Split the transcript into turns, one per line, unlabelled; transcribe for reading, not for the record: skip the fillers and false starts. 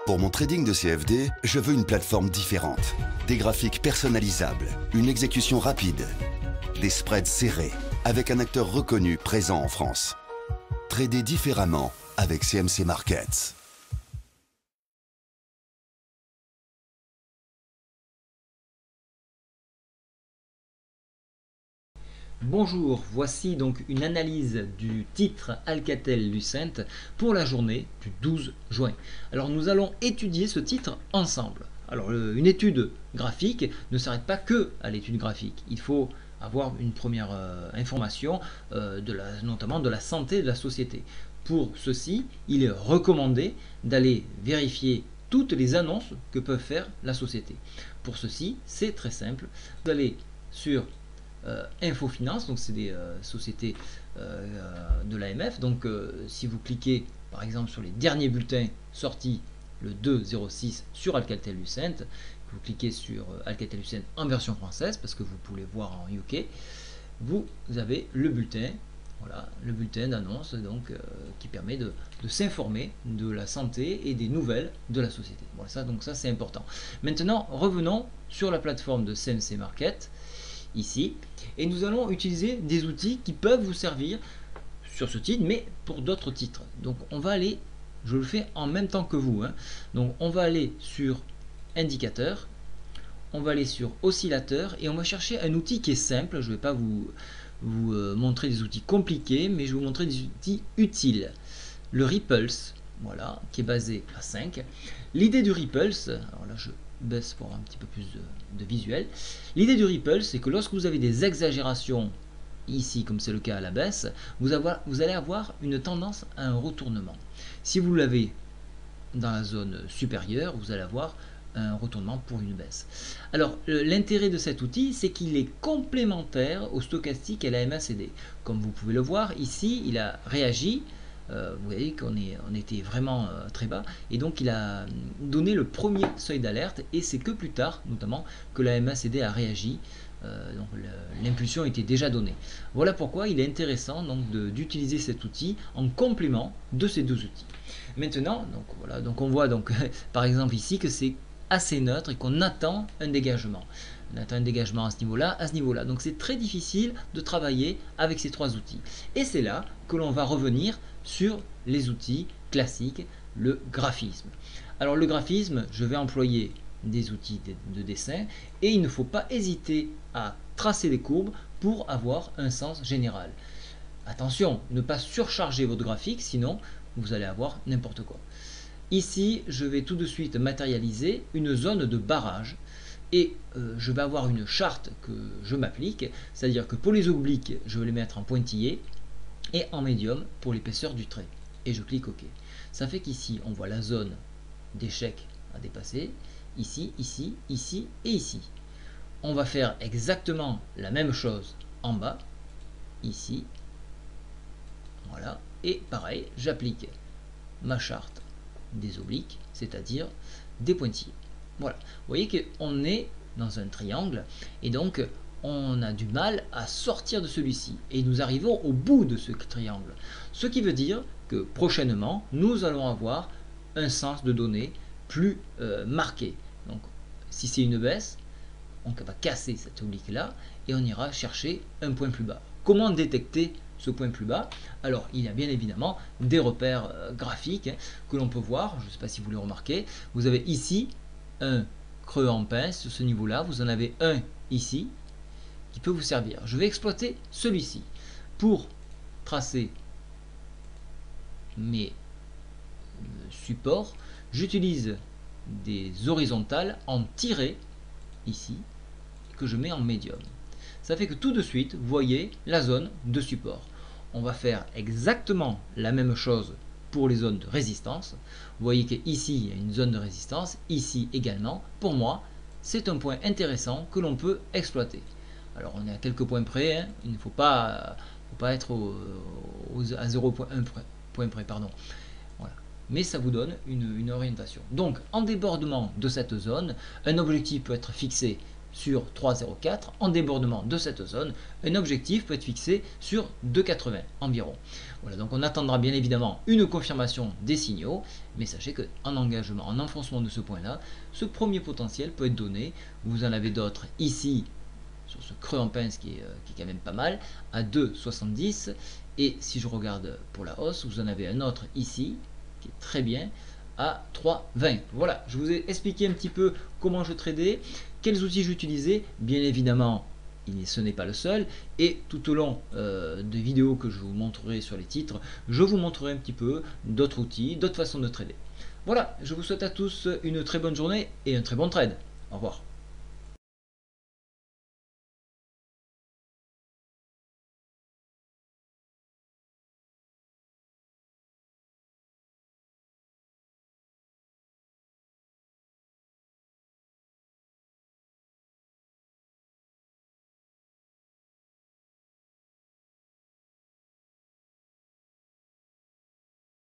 Pour mon trading de CFD, je veux une plateforme différente. Des graphiques personnalisables, une exécution rapide, des spreads serrés, avec un acteur reconnu présent en France. Trader différemment avec CMC Markets.
Bonjour, voici donc une analyse du titre Alcatel-Lucent pour la journée du 12 juin. Alors nous allons étudier ce titre ensemble. Alors une étude graphique ne s'arrête pas que à l'étude graphique. Il faut avoir une première information notamment de la santé de la société. Pour ceci, il est recommandé d'aller vérifier toutes les annonces que peut faire la société. Pour ceci, c'est très simple. Vous allez sur Infofinance, donc c'est des sociétés de l'AMF. Donc si vous cliquez par exemple sur les derniers bulletins sortis le 2-06 sur Alcatel-Lucent, vous cliquez sur Alcatel-Lucent en version française parce que vous pouvez voir en UK, vous avez le bulletin. Voilà, le bulletin d'annonce qui permet de s'informer de la santé et des nouvelles de la société. Voilà, donc ça c'est important. Maintenant, revenons sur la plateforme de CMC Market ici, et nous allons utiliser des outils qui peuvent vous servir sur ce titre, mais pour d'autres titres. Donc on va aller, je le fais en même temps que vous, donc on va aller sur indicateur, on va aller sur oscillateur, et on va chercher un outil qui est simple. Je ne vais pas vous montrer des outils compliqués, mais je vais vous montrer des outils utiles. Le Ripples, voilà, qui est basé à 5. L'idée du Ripples, alors là je baisse pour un petit peu plus de visuel. L'idée du Ripple, c'est que lorsque vous avez des exagérations ici, comme c'est le cas à la baisse, vous allez avoir une tendance à un retournement. Si vous l'avez dans la zone supérieure, vous allez avoir un retournement pour une baisse. Alors l'intérêt de cet outil, c'est qu'il est complémentaire au stochastique et à la MACD. Comme vous pouvez le voir ici, il a réagi. Vous voyez qu'on était vraiment très bas, et donc il a donné le premier seuil d'alerte, et c'est que plus tard notamment que la MACD a réagi. Donc l'impulsion était déjà donnée. Voilà pourquoi il est intéressant d'utiliser cet outil en complément de ces deux outils. Maintenant, voilà, donc on voit par exemple ici que c'est assez neutre et qu'on attend un dégagement. On attend un dégagement à ce niveau-là, donc c'est très difficile de travailler avec ces trois outils. Et c'est là que l'on va revenir sur les outils classiques, le graphisme. Alors le graphisme, je vais employer des outils de dessin, et il ne faut pas hésiter à tracer des courbes pour avoir un sens général. Attention, ne pas surcharger votre graphique, sinon vous allez avoir n'importe quoi. Ici, je vais tout de suite matérialiser une zone de barrage, et je vais avoir une charte que je m'applique, c'est-à-dire que pour les obliques, je vais les mettre en pointillé, et en médium pour l'épaisseur du trait. Et je clique OK. Ça fait qu'ici, on voit la zone d'échec à dépasser, ici, ici, ici et ici. On va faire exactement la même chose en bas, ici, voilà, et pareil, j'applique ma charte des obliques, c'est-à-dire des pointillés. Voilà, vous voyez qu'on est dans un triangle, et donc on a du mal à sortir de celui-ci, et nous arrivons au bout de ce triangle. Ce qui veut dire que prochainement, nous allons avoir un sens de données plus marqué. Donc, si c'est une baisse, on va casser cette oblique-là, et on ira chercher un point plus bas. Comment détecter ce point plus bas? Alors, il y a bien évidemment des repères graphiques que l'on peut voir. Je ne sais pas si vous le remarquez. Vous avez ici un creux en pince, sur ce niveau-là. Vous en avez un ici, qui peut vous servir. Je vais exploiter celui-ci pour tracer mes supports. J'utilise des horizontales en tiré ici, que je mets en médium. Ça fait que tout de suite, vous voyez la zone de support. On va faire exactement la même chose pour les zones de résistance. Vous voyez qu'ici, il y a une zone de résistance, ici également. Pour moi, c'est un point intéressant que l'on peut exploiter. Alors on est à quelques points près, il ne faut pas être à 0,1 point près, pardon. Voilà. Mais ça vous donne une orientation. Donc en débordement de cette zone, un objectif peut être fixé sur 3,04 en débordement de cette zone. Un objectif peut être fixé sur 2,80 environ. Voilà, donc on attendra bien évidemment une confirmation des signaux, mais sachez qu'en engagement, en enfoncement de ce point-là, ce premier potentiel peut être donné. Vous en avez d'autres ici, sur ce creux en pince qui est quand même pas mal, à 2,70. Et si je regarde pour la hausse, vous en avez un autre ici, qui est très bien, à 3,20. Voilà, je vous ai expliqué un petit peu comment je tradais, quels outils j'utilisais. Bien évidemment, ce n'est pas le seul. Et tout au long des vidéos que je vous montrerai sur les titres, je vous montrerai un petit peu d'autres outils, d'autres façons de trader. Voilà, je vous souhaite à tous une très bonne journée et un très bon trade. Au revoir.